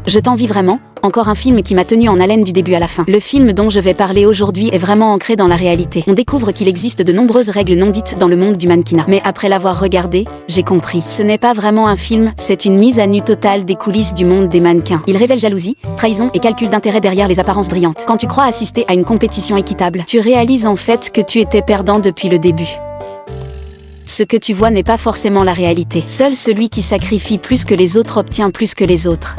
Je t'envie vraiment, encore un film qui m'a tenu en haleine du début à la fin. Le film dont je vais parler aujourd'hui est vraiment ancré dans la réalité. On découvre qu'il existe de nombreuses règles non dites dans le monde du mannequinat. Mais après l'avoir regardé, j'ai compris. Ce n'est pas vraiment un film, c'est une mise à nu totale des coulisses du monde des mannequins. Il révèle jalousie, trahison et calcul d'intérêt derrière les apparences brillantes. Quand tu crois assister à une compétition équitable, tu réalises en fait que tu étais perdant depuis le début. Ce que tu vois n'est pas forcément la réalité. Seul celui qui sacrifie plus que les autres obtient plus que les autres.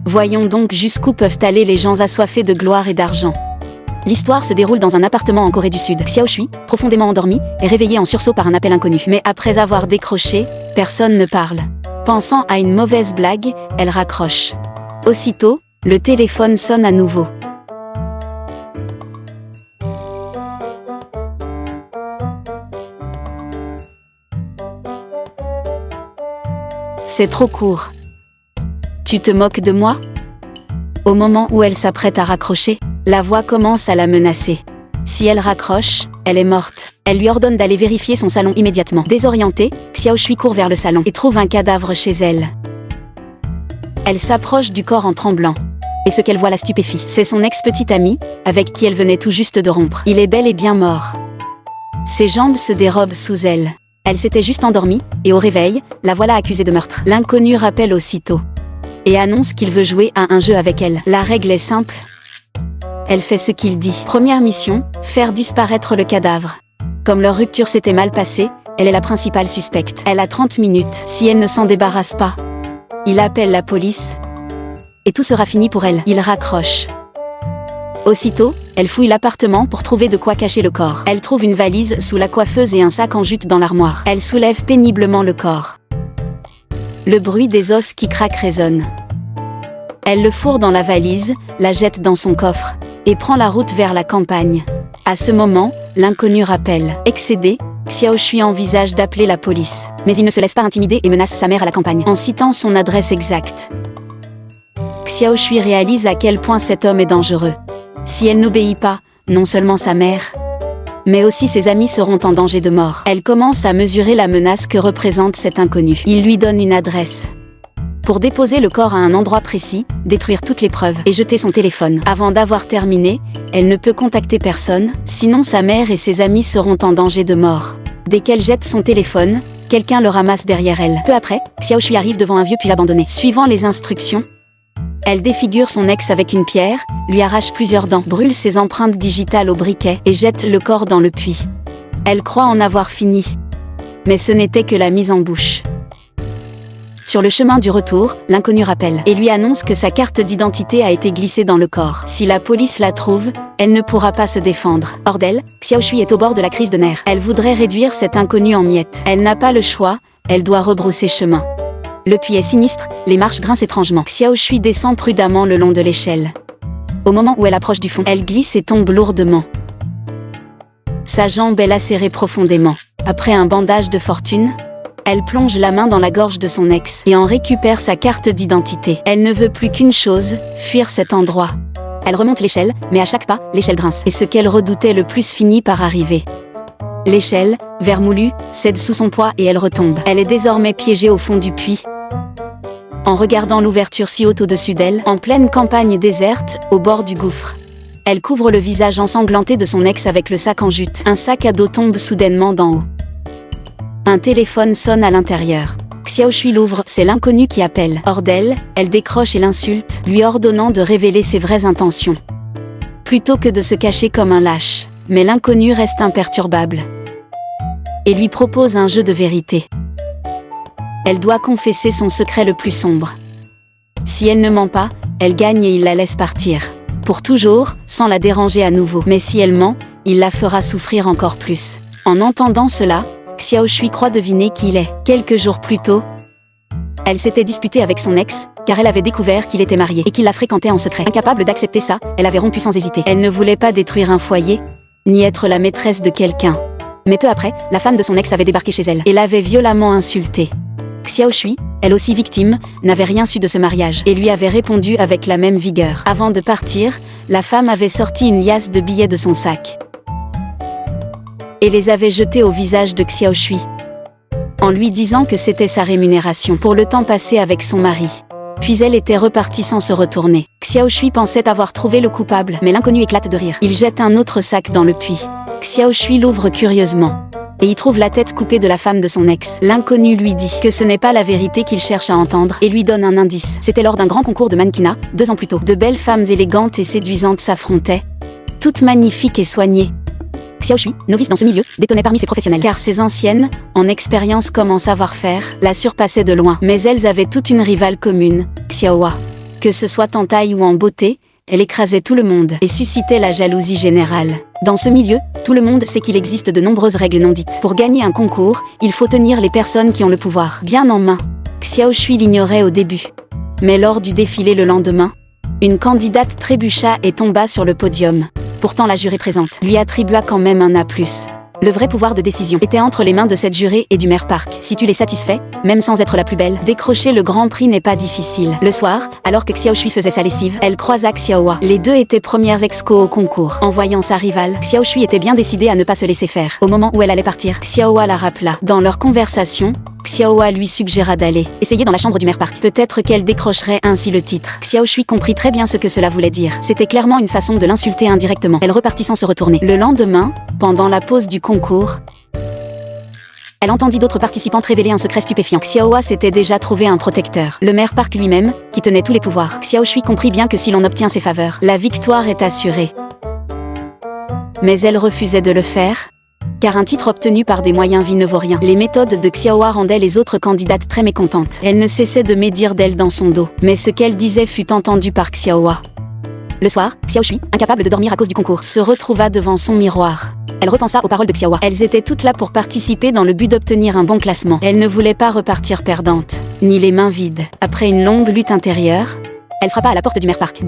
Voyons donc jusqu'où peuvent aller les gens assoiffés de gloire et d'argent. L'histoire se déroule dans un appartement en Corée du Sud. Xiaoshui, profondément endormie, est réveillée en sursaut par un appel inconnu. Mais après avoir décroché, personne ne parle. Pensant à une mauvaise blague, elle raccroche. Aussitôt, le téléphone sonne à nouveau. C'est trop court. Tu te moques de moi ? Au moment où elle s'apprête à raccrocher, la voix commence à la menacer. Si elle raccroche, elle est morte. Elle lui ordonne d'aller vérifier son salon immédiatement. Désorientée, Xiaoshui court vers le salon et trouve un cadavre chez elle. Elle s'approche du corps en tremblant. Et ce qu'elle voit la stupéfie. C'est son ex-petite amie, avec qui elle venait tout juste de rompre. Il est bel et bien mort. Ses jambes se dérobent sous elle. Elle s'était juste endormie, et au réveil, la voilà accusée de meurtre. L'inconnu rappelle aussitôt. Et annonce qu'il veut jouer à un jeu avec elle. La règle est simple. Elle fait ce qu'il dit. Première mission, faire disparaître le cadavre. Comme leur rupture s'était mal passée, elle est la principale suspecte. Elle a 30 minutes. Si elle ne s'en débarrasse pas, il appelle la police. Et tout sera fini pour elle. Il raccroche. Aussitôt, elle fouille l'appartement pour trouver de quoi cacher le corps. Elle trouve une valise sous la coiffeuse et un sac en jute dans l'armoire. Elle soulève péniblement le corps. Le bruit des os qui craquent résonne. Elle le fourre dans la valise, la jette dans son coffre, et prend la route vers la campagne. À ce moment, l'inconnu rappelle. Excédé, Xiaoshui envisage d'appeler la police. Mais il ne se laisse pas intimider et menace sa mère à la campagne, en citant son adresse exacte. Xiaoshui réalise à quel point cet homme est dangereux. Si elle n'obéit pas, non seulement sa mère, mais aussi ses amis seront en danger de mort. Elle commence à mesurer la menace que représente cet inconnu. Il lui donne une adresse. Pour déposer le corps à un endroit précis, détruire toutes les preuves et jeter son téléphone. Avant d'avoir terminé, elle ne peut contacter personne, sinon sa mère et ses amis seront en danger de mort. Dès qu'elle jette son téléphone, quelqu'un le ramasse derrière elle. Peu après, Xiaoshui arrive devant un vieux puits abandonné. Suivant les instructions, elle défigure son ex avec une pierre, lui arrache plusieurs dents, brûle ses empreintes digitales au briquet et jette le corps dans le puits. Elle croit en avoir fini. Mais ce n'était que la mise en bouche. Sur le chemin du retour, l'inconnu rappelle et lui annonce que sa carte d'identité a été glissée dans le corps. Si la police la trouve, elle ne pourra pas se défendre. Hors d'elle, Xiaoshui est au bord de la crise de nerfs. Elle voudrait réduire cet inconnu en miettes. Elle n'a pas le choix, elle doit rebrousser chemin. Le puits est sinistre, les marches grincent étrangement. Xiaoshui descend prudemment le long de l'échelle. Au moment où elle approche du fond, elle glisse et tombe lourdement. Sa jambe est lacérée profondément. Après un bandage de fortune, elle plonge la main dans la gorge de son ex et en récupère sa carte d'identité. Elle ne veut plus qu'une chose, fuir cet endroit. Elle remonte l'échelle, mais à chaque pas, l'échelle grince. Et ce qu'elle redoutait le plus finit par arriver. L'échelle, vermoulue, cède sous son poids et elle retombe. Elle est désormais piégée au fond du puits. En regardant l'ouverture si haute au-dessus d'elle, en pleine campagne déserte, au bord du gouffre. Elle couvre le visage ensanglanté de son ex avec le sac en jute. Un sac à dos tombe soudainement d'en haut. Un téléphone sonne à l'intérieur. Xiaoshui l'ouvre, c'est l'inconnu qui appelle. Hors d'elle, elle décroche et l'insulte, lui ordonnant de révéler ses vraies intentions. Plutôt que de se cacher comme un lâche. Mais l'inconnu reste imperturbable. Et lui propose un jeu de vérité. Elle doit confesser son secret le plus sombre. Si elle ne ment pas, elle gagne et il la laisse partir. Pour toujours, sans la déranger à nouveau. Mais si elle ment, il la fera souffrir encore plus. En entendant cela, Xiaoshui croit deviner qui il est. Quelques jours plus tôt, elle s'était disputée avec son ex, car elle avait découvert qu'il était marié et qu'il la fréquentait en secret. Incapable d'accepter ça, elle avait rompu sans hésiter. Elle ne voulait pas détruire un foyer, ni être la maîtresse de quelqu'un. Mais peu après, la femme de son ex avait débarqué chez elle et l'avait violemment insultée. Xiaoshui, elle aussi victime, n'avait rien su de ce mariage et lui avait répondu avec la même vigueur. Avant de partir, la femme avait sorti une liasse de billets de son sac et les avait jetés au visage de Xiaoshui, en lui disant que c'était sa rémunération pour le temps passé avec son mari. Puis elle était repartie sans se retourner. Xiao Shui pensait avoir trouvé le coupable, mais l'inconnu éclate de rire. Il jette un autre sac dans le puits. Xiao Shui l'ouvre curieusement et y trouve la tête coupée de la femme de son ex. L'inconnu lui dit que ce n'est pas la vérité qu'il cherche à entendre et lui donne un indice. C'était lors d'un grand concours de mannequinat, 2 ans plus tôt. De belles femmes élégantes et séduisantes s'affrontaient, toutes magnifiques et soignées. Xiao Shui, novice dans ce milieu, détonnait parmi ses professionnels, car ses anciennes, en expérience comme en savoir-faire, la surpassaient de loin. Mais elles avaient toute une rivale commune, Xiaohua. Que ce soit en taille ou en beauté, elle écrasait tout le monde et suscitait la jalousie générale. Dans ce milieu, tout le monde sait qu'il existe de nombreuses règles non dites. Pour gagner un concours, il faut tenir les personnes qui ont le pouvoir bien en main. Xiao Shui l'ignorait au début. Mais lors du défilé le lendemain, une candidate trébucha et tomba sur le podium. Pourtant la jurée présente lui attribua quand même un A+. Le vrai pouvoir de décision était entre les mains de cette jurée et du maire Park. Si tu les satisfais, même sans être la plus belle, décrocher le grand prix n'est pas difficile. Le soir, alors que Xiao Shui faisait sa lessive, elle croisa Xiaohua. Les deux étaient premières ex-co au concours. En voyant sa rivale, Xiao Shui était bien décidée à ne pas se laisser faire. Au moment où elle allait partir, Xiaohua la rappela. Dans leur conversation, Xiaohua lui suggéra d'aller essayer dans la chambre du maire Park. Peut-être qu'elle décrocherait ainsi le titre. Xiao Shui comprit très bien ce que cela voulait dire. C'était clairement une façon de l'insulter indirectement. Elle repartit sans se retourner. Le lendemain, pendant la pause du concours, elle entendit d'autres participantes révéler un secret stupéfiant. Xiaohua s'était déjà trouvé un protecteur, le maire Park lui-même, qui tenait tous les pouvoirs. Xiao Shui comprit bien que si l'on obtient ses faveurs, la victoire est assurée. Mais elle refusait de le faire, car un titre obtenu par des moyens vils ne vaut rien. Les méthodes de Xiaohua rendaient les autres candidates très mécontentes. Elle ne cessait de médire d'elle dans son dos. Mais ce qu'elle disait fut entendu par Xiaohua. Le soir, Xiao Shui, incapable de dormir à cause du concours, se retrouva devant son miroir. Elle repensa aux paroles de Xiaohua. Elles étaient toutes là pour participer dans le but d'obtenir un bon classement. Elle ne voulait pas repartir perdante, ni les mains vides. Après une longue lutte intérieure, elle frappa à la porte du maire Park.